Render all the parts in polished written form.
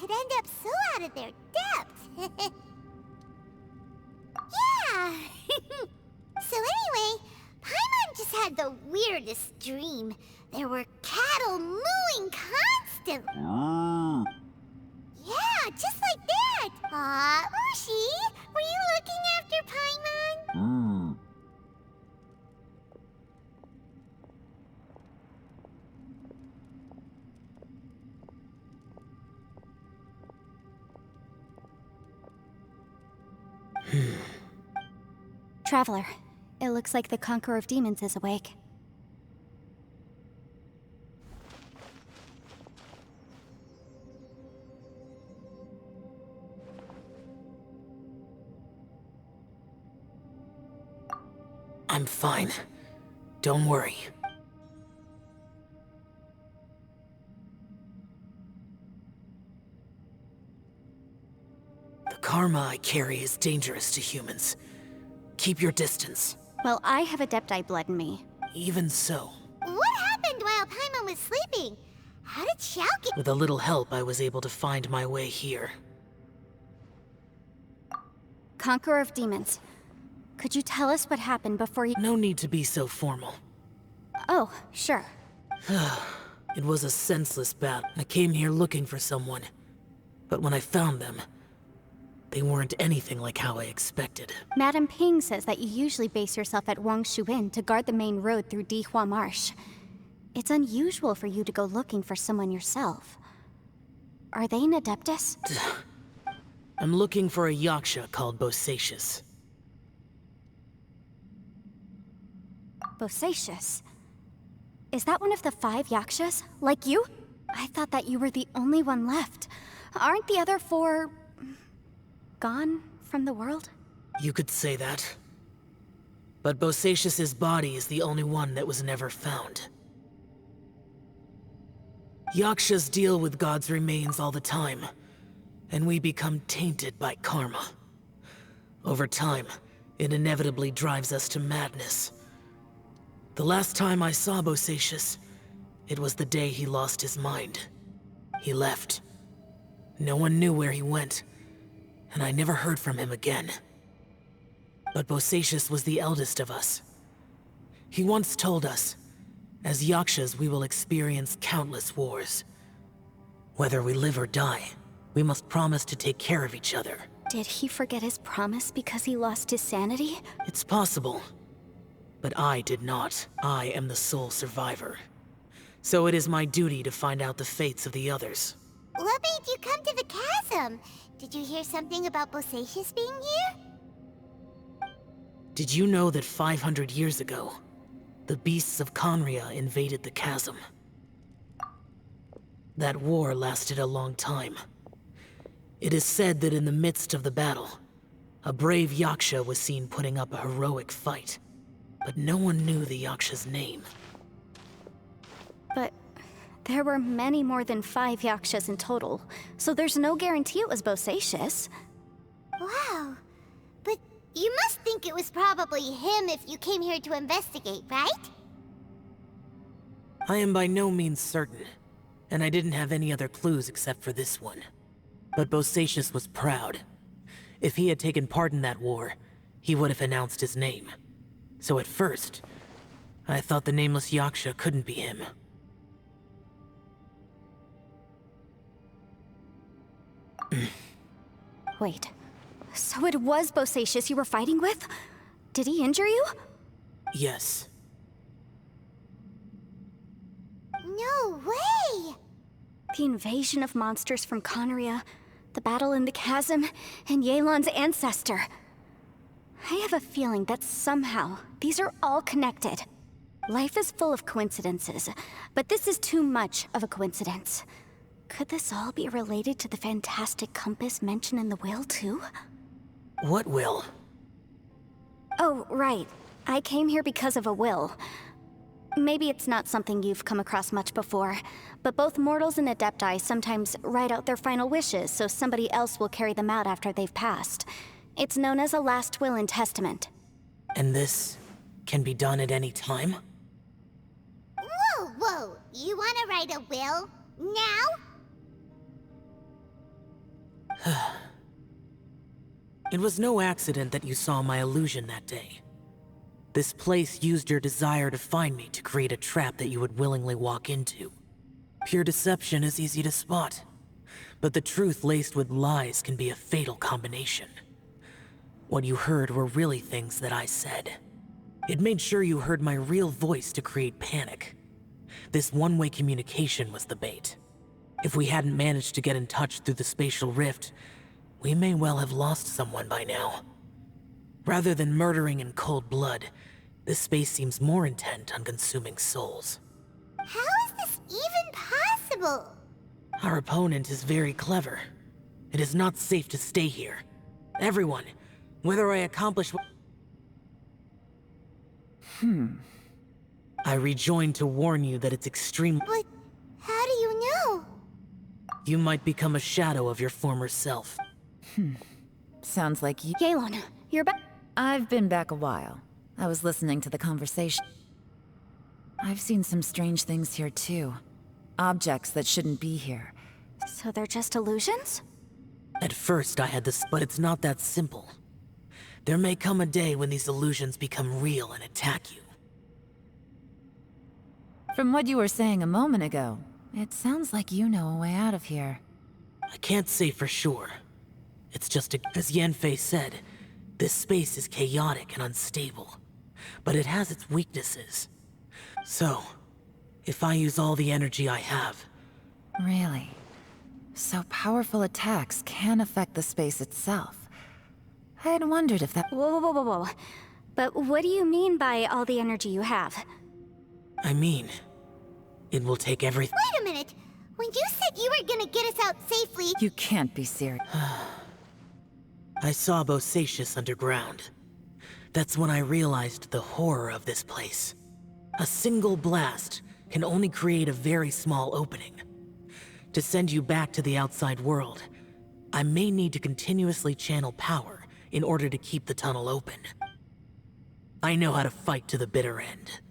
could end up so out of their depth. Yeah! So anyway, Paimon just had the weirdest dream. There were cattle mooing constantly. Yeah, just like that. Aw, Ushi, were you looking after Paimon? Traveler, it looks like the Conqueror of Demons is awake. I'm fine. Don't worry. The karma I carry is dangerous to humans. Keep your distance. Well, I have Adepti blood in me. Even so. What happened while Paimon was sleeping? How did Xiao get— With a little help, I was able to find my way here. Conqueror of Demons, could you tell us what happened before you— No need to be so formal. Oh, sure. It was a senseless battle. I came here looking for someone. But when I found them, they weren't anything like how I expected. Madame Ping says that you usually base yourself at Wangshu Inn to guard the main road through Dihua Marsh. It's unusual for you to go looking for someone yourself. Are they an Adeptus? I'm looking for a Yaksha called Bosacius. Bosacius? Is that one of the 5 Yakshas? Like you? I thought that you were the only one left. Aren't the other 4... gone from the world? You could say that. But Bosacius's body is the only one that was never found. Yakshas deal with God's remains all the time, and we become tainted by karma. Over time, it inevitably drives us to madness. The last time I saw Bosacius, it was the day he lost his mind. He left. No one knew where he went, and I never heard from him again. But Bosacius was the eldest of us. He once told us, as Yakshas we will experience countless wars. Whether we live or die, we must promise to take care of each other. Did he forget his promise because he lost his sanity? It's possible. But I did not. I am the sole survivor. So it is my duty to find out the fates of the others. What made you come to the chasm? Did you hear something about Bosacius being here? Did you know that 500 years ago, the beasts of Conria invaded the chasm? That war lasted a long time. It is said that in the midst of the battle, a brave Yaksha was seen putting up a heroic fight. But no one knew the Yaksha's name. But there were many more than 5 Yakshas in total, so there's no guarantee it was Bosacius. Wow. But you must think it was probably him if you came here to investigate, right? I am by no means certain, and I didn't have any other clues except for this one. But Bosacius was proud. If he had taken part in that war, he would have announced his name. So at first, I thought the nameless Yaksha couldn't be him. Wait, so it was Bosacius you were fighting with? Did he injure you? Yes. No way! The invasion of monsters from Conria, the battle in the chasm, and Yelan's ancestor. I have a feeling that somehow these are all connected. Life is full of coincidences, but this is too much of a coincidence. Could this all be related to the fantastic compass mentioned in the will, too? What will? Oh, right. I came here because of a will. Maybe it's not something you've come across much before, but both mortals and Adepti sometimes write out their final wishes so somebody else will carry them out after they've passed. It's known as a last will and testament. And this can be done at any time? Whoa, whoa! You wanna write a will? Now? It was no accident that you saw my illusion that day. This place used your desire to find me to create a trap that you would willingly walk into. Pure deception is easy to spot, but the truth laced with lies can be a fatal combination. What you heard were really things that I said. It made sure you heard my real voice to create panic. This one-way communication was the bait. If we hadn't managed to get in touch through the spatial rift, we may well have lost someone by now. Rather than murdering in cold blood, this space seems more intent on consuming souls. How is this even possible? Our opponent is very clever. It is not safe to stay here. Everyone, whether I accomplish what... I rejoined to warn you that it's extreme... But how do you know? You might become a shadow of your former self. Sounds like you... Yelan, you're back. I've been back a while. I was listening to the conversation. I've seen some strange things here too. Objects that shouldn't be here. So they're just illusions? At first I had this, but it's not that simple. There may come a day when these illusions become real and attack you. From what you were saying a moment ago, it sounds like you know a way out of here. I can't say for sure. It's just as Yanfei said, this space is chaotic and unstable, but it has its weaknesses. So, if I use all the energy I have... Really? So powerful attacks can affect the space itself. I had wondered if that... Whoa. But what do you mean by all the energy you have? I mean, it will take everything... Wait a minute! When you said you were gonna get us out safely... You can't be serious. I saw Bosacius underground. That's when I realized the horror of this place. A single blast can only create a very small opening. To send you back to the outside world, I may need to continuously channel power in order to keep the tunnel open. I know how to fight to the bitter end.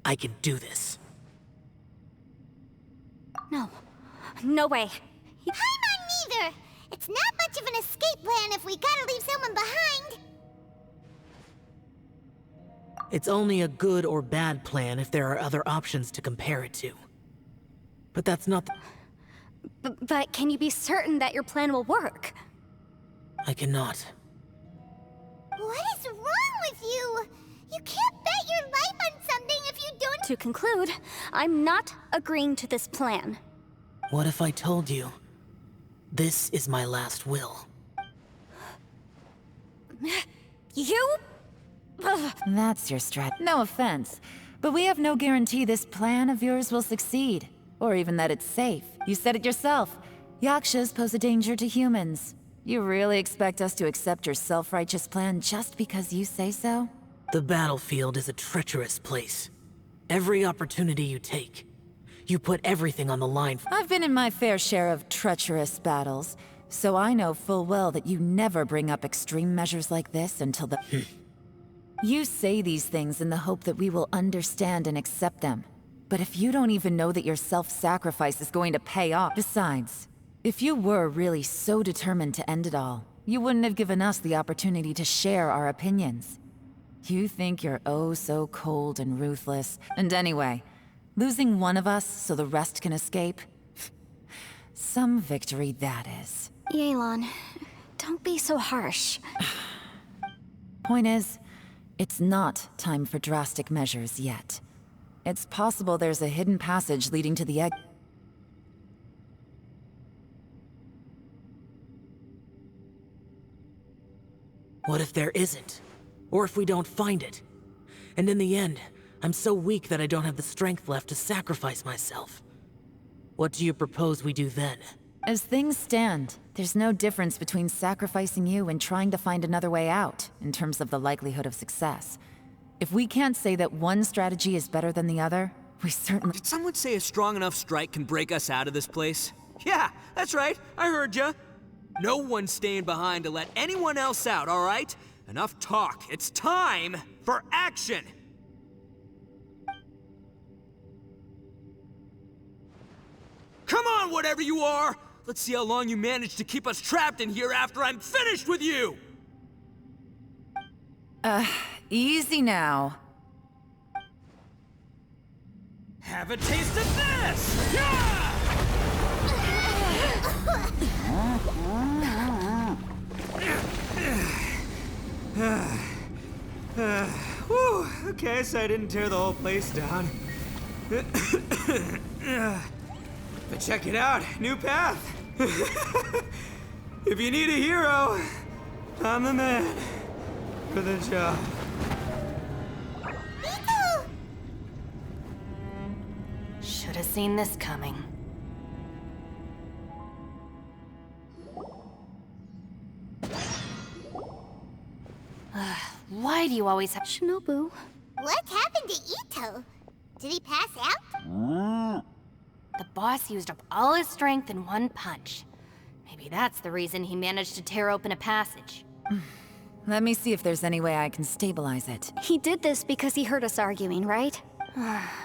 I can do this. No way. Paimon neither! It's not much of an escape plan if we gotta leave someone behind! It's only a good or bad plan if there are other options to compare it to. But that's not the... But can you be certain that your plan will work? I cannot. What is wrong with you? You can't bet your life on something if you don't... To conclude, I'm not agreeing to this plan. What if I told you, this is my last will? You? Ugh. That's your strat. No offense, but we have no guarantee this plan of yours will succeed, or even that it's safe. You said it yourself. Yakshas pose a danger to humans. You really expect us to accept your self-righteous plan just because you say so? The battlefield is a treacherous place. Every opportunity you take, you put everything on the line. I've been in my fair share of treacherous battles, so I know full well that you never bring up extreme measures like this until the... You say these things in the hope that we will understand and accept them. But if you don't even know that your self-sacrifice is going to pay off... Besides, if you were really so determined to end it all, you wouldn't have given us the opportunity to share our opinions. You think you're oh so cold and ruthless. And anyway, losing one of us so the rest can escape? Some victory that is. Yelan, don't be so harsh. Point is, it's not time for drastic measures yet. It's possible there's a hidden passage leading to the egg. What if there isn't? Or if we don't find it? And in the end, I'm so weak that I don't have the strength left to sacrifice myself. What do you propose we do then? As things stand, there's no difference between sacrificing you and trying to find another way out, in terms of the likelihood of success. If we can't say that one strategy is better than the other, we certainly... Did someone say a strong enough strike can break us out of this place? Yeah, that's right, I heard ya. No one's staying behind to let anyone else out, all right? Enough talk, it's time for action! Come on, whatever you are! Let's see how long you manage to keep us trapped in here after I'm finished with you! Easy now. Have a taste of this! Yeah! Whew, okay, so I didn't tear the whole place down. But check it out, new path. If you need a hero, I'm the man for the job. Itto! Should have seen this coming. Why do you always have... Shinobu. What happened to Itto? Did he pass out? The boss used up all his strength in one punch. Maybe that's the reason he managed to tear open a passage. Let me see if there's any way I can stabilize it. He did this because he heard us arguing, right?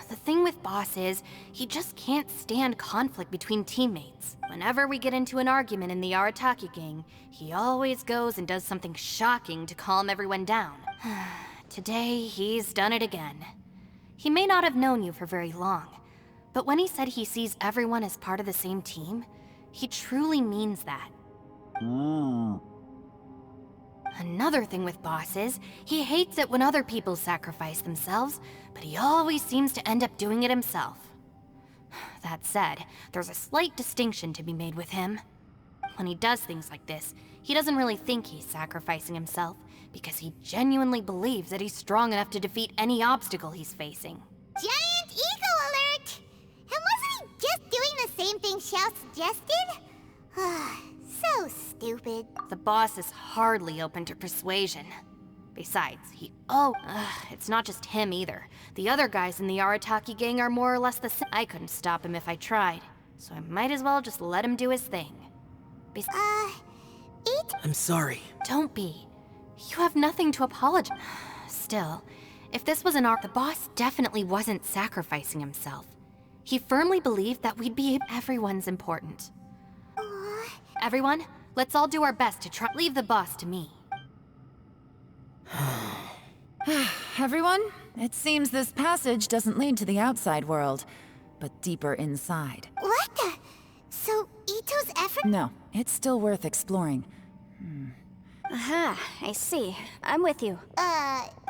The thing with Boss is, he just can't stand conflict between teammates. Whenever we get into an argument in the Arataki gang, he always goes and does something shocking to calm everyone down. Today, he's done it again. He may not have known you for very long, but when he said he sees everyone as part of the same team, he truly means that. Another thing with Boss is, he hates it when other people sacrifice themselves, but he always seems to end up doing it himself. That said, there's a slight distinction to be made with him. When he does things like this, he doesn't really think he's sacrificing himself, because he genuinely believes that he's strong enough to defeat any obstacle he's facing. Giant ego alert! And wasn't he just doing the same thing Xiao suggested? So stupid. The boss is hardly open to persuasion. Besides, it's not just him either. The other guys in the Arataki gang are more or less the same. I couldn't stop him if I tried, so I might as well just let him do his thing. I'm sorry. Don't be. You have nothing to apologize. Still, if this was an art, the boss definitely wasn't sacrificing himself. He firmly believed that everyone's important. Everyone, let's all do our best to leave the boss to me. Everyone, it seems this passage doesn't lead to the outside world, but deeper inside. What the? So, Itto's effort? No, it's still worth exploring. Aha, I see. I'm with you.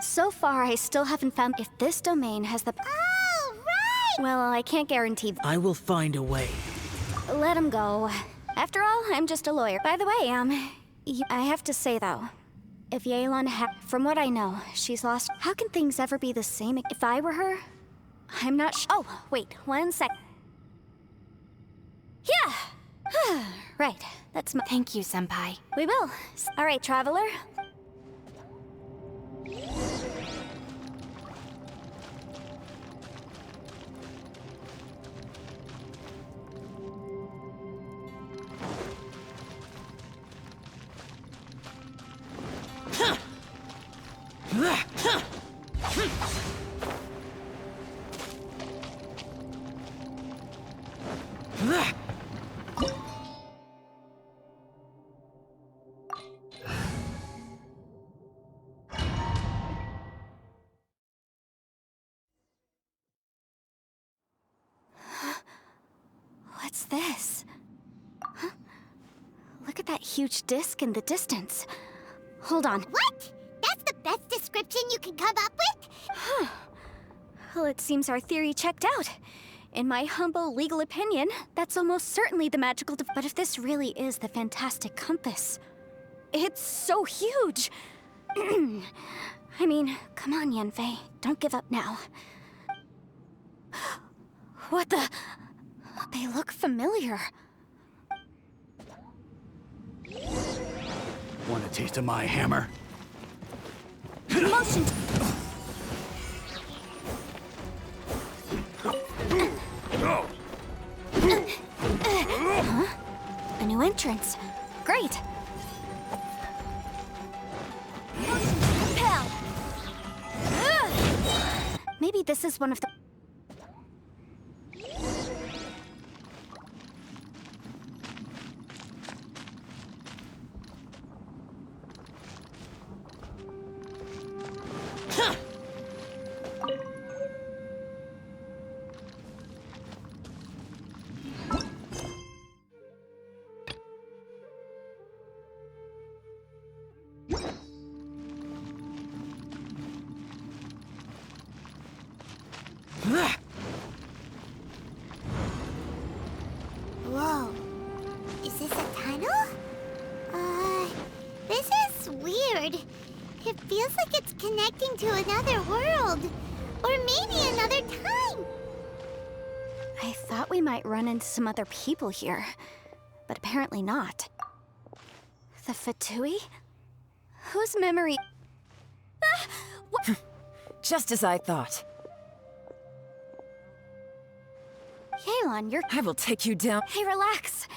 So far, I still haven't found if this domain has the... Oh, right! Well, I can't guarantee... I will find a way. Let him go. After all, I'm just a lawyer. By the way, I have to say, though, if Yelan from what I know, she's lost... How can things ever be the same if I were her? I'm not Oh, wait, 1 sec. Yeah! Right, that's my... Thank you, Senpai. We will. All right, traveler. What's this? Huh? Look at that huge disc in the distance. Hold on. What? That's the best description you can come up with? Well, it seems our theory checked out. In my humble legal opinion, that's almost certainly the magical but if this really is the fantastic compass, it's so huge! I mean, come on, Yanfei. Don't give up now. What the... They look familiar. Want a taste of my hammer? Motion... Go! Huh? A new entrance. Great. Compel. Maybe this is one of the... Whoa. Is this a tunnel? This is weird. It feels like it's connecting to another world. Or maybe another time. I thought we might run into some other people here, but apparently not. The Fatui? Whose memory? Ah! What? Just as I thought. Yelan, you're... I will take you down. Hey, relax.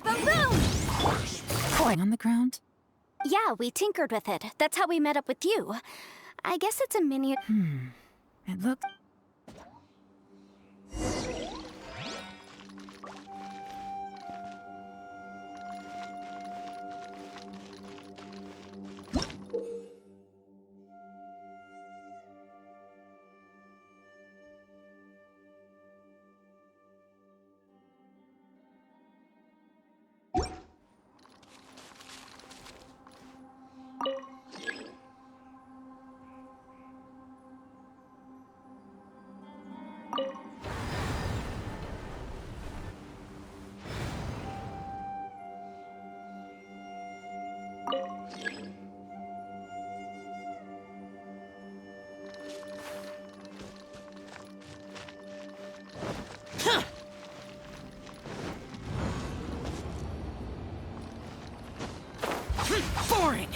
Boom, boom! Coin on the ground? Yeah, we tinkered with it. That's how we met up with you. I guess it's a mini... It looked... Boring!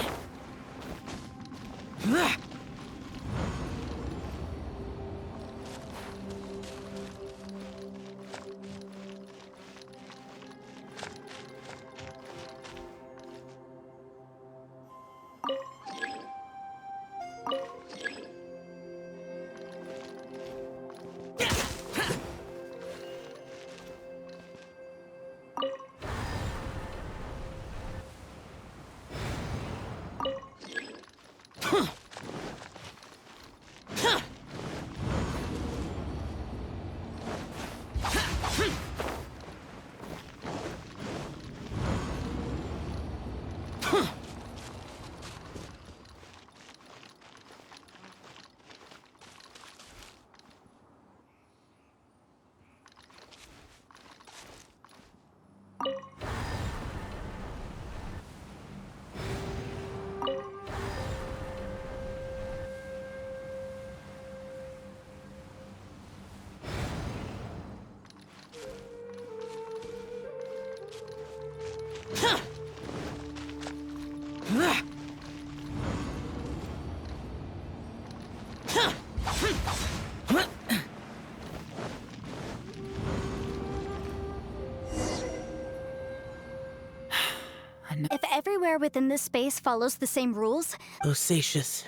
If everywhere within this space follows the same rules... Osatius.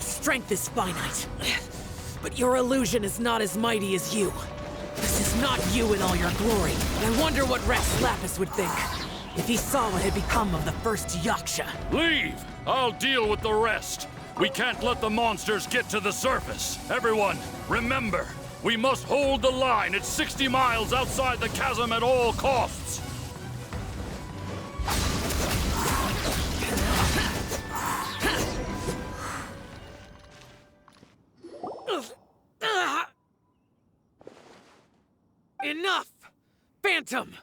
Strength is finite, but your illusion is not as mighty as you. This is not you in all your glory, and I wonder what Rex Lapis would think if he saw what had become of the first Yaksha. Leave! I'll deal with the rest. We can't let the monsters get to the surface. Everyone, remember, we must hold the line at 60 miles outside the chasm at all costs. Enough! Phantom!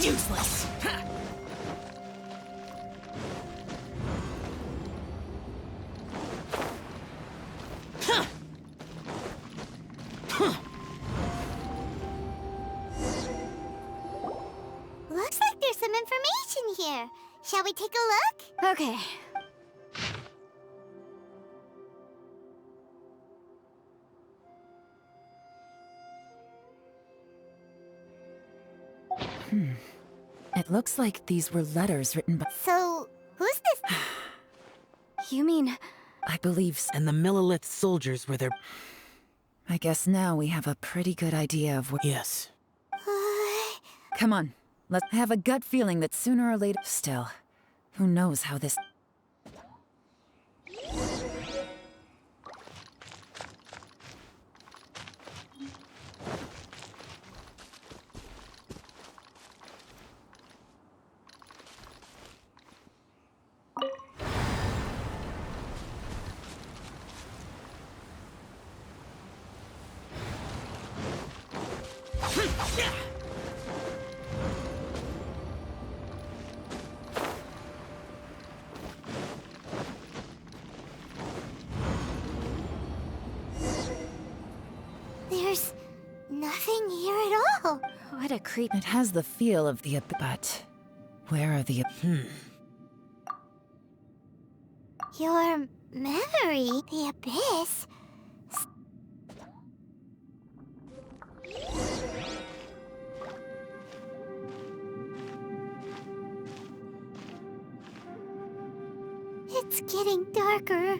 Useless! Looks like there's some information here. Shall we take a look? Okay. It looks like these were letters written by... So, who's this? You mean... I believe so. And the Millilith soldiers were their... I guess now we have a pretty good idea of what... Yes. Come on. Let's have a gut feeling that sooner or later... Still, who knows how this... There's nothing here at all. What a creep. It has the feel of the... But... Where are the... Your memory, the abyss. It's getting darker.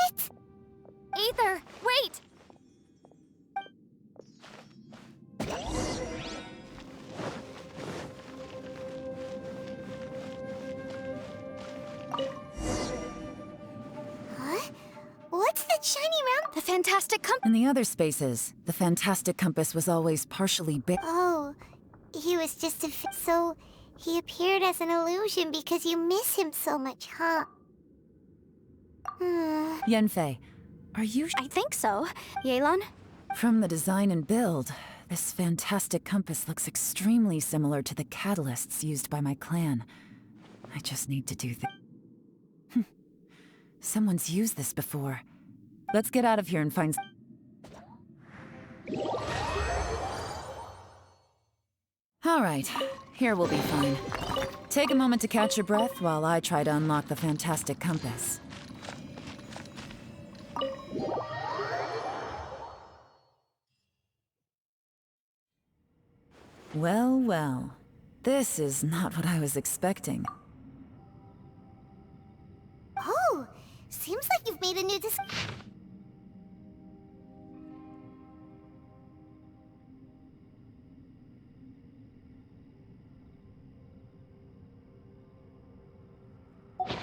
It's... Aether, wait! Huh? What's that shiny round... The fantastic In the other spaces, the fantastic compass was always partially bit. Oh, he was just a... So, he appeared as an illusion because you miss him so much, huh? Yanfei, are you... I think so. Yelan? From the design and build, this fantastic compass looks extremely similar to the catalysts used by my clan. I just need to do Someone's used this before. Let's get out of here and find... All right, here we'll be fine. Take a moment to catch your breath while I try to unlock the fantastic compass. Well, well. This is not what I was expecting. Oh, seems like you've made a new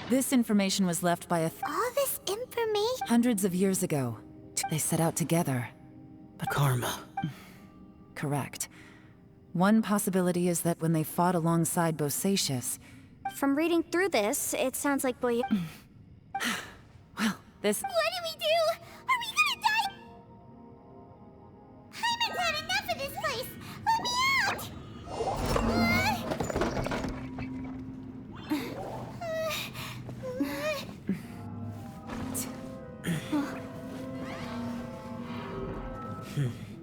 This information was left by all this information? hundreds of years ago. They set out together. But Karma. correct. One possibility is that when they fought alongside Bosacius... From reading through this, it sounds like Well, this... What do we do? Are we gonna die? Hyman's had enough of this place! Let me out!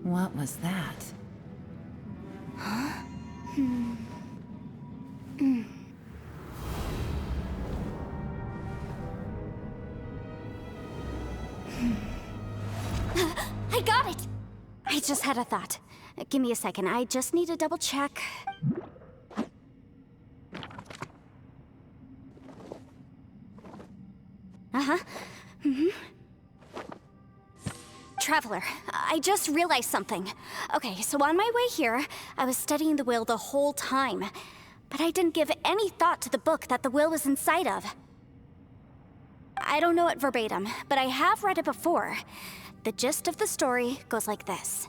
What was that? got it! I just had a thought. Give me a second, I just need to double check. Uh-huh. Traveler, I just realized something. Okay, so on my way here, I was studying the will the whole time. But I didn't give any thought to the book that the will was inside of. I don't know it verbatim, but I have read it before. The gist of the story goes like this.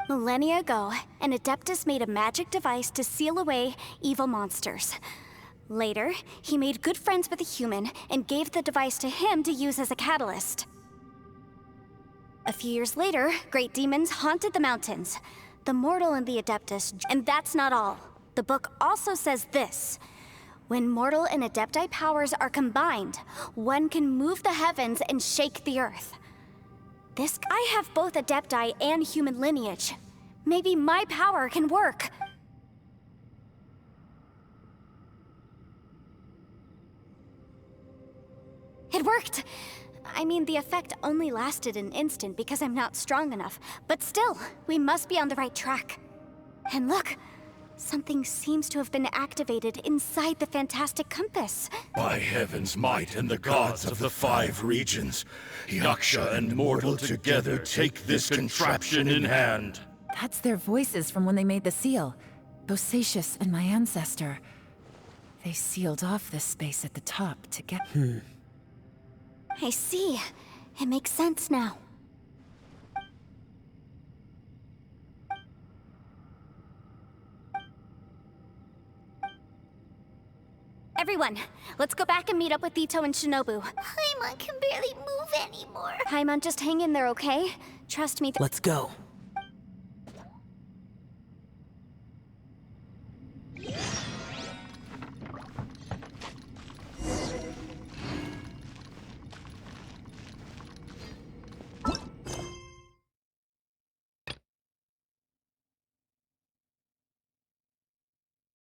Millennia ago, an Adeptus made a magic device to seal away evil monsters. Later, he made good friends with a human and gave the device to him to use as a catalyst. A few years later, great demons haunted the mountains. The mortal and the Adeptus, and that's not all. The book also says this. When mortal and Adepti powers are combined, one can move the heavens and shake the earth. I have both Adepti and human lineage. Maybe my power can work. It worked! I mean, the effect only lasted an instant because I'm not strong enough. But still, we must be on the right track. And look, something seems to have been activated inside the fantastic compass. By heaven's might and the gods of the 5 regions, Yaksha and mortal together take this contraption in hand. That's their voices from when they made the seal. Bosacius and my ancestor. They sealed off this space at the top to get... I see. It makes sense now. Everyone, let's go back and meet up with Itto and Shinobu. Paimon can barely move anymore. Paimon, just hang in there, okay? Trust me. Let's go.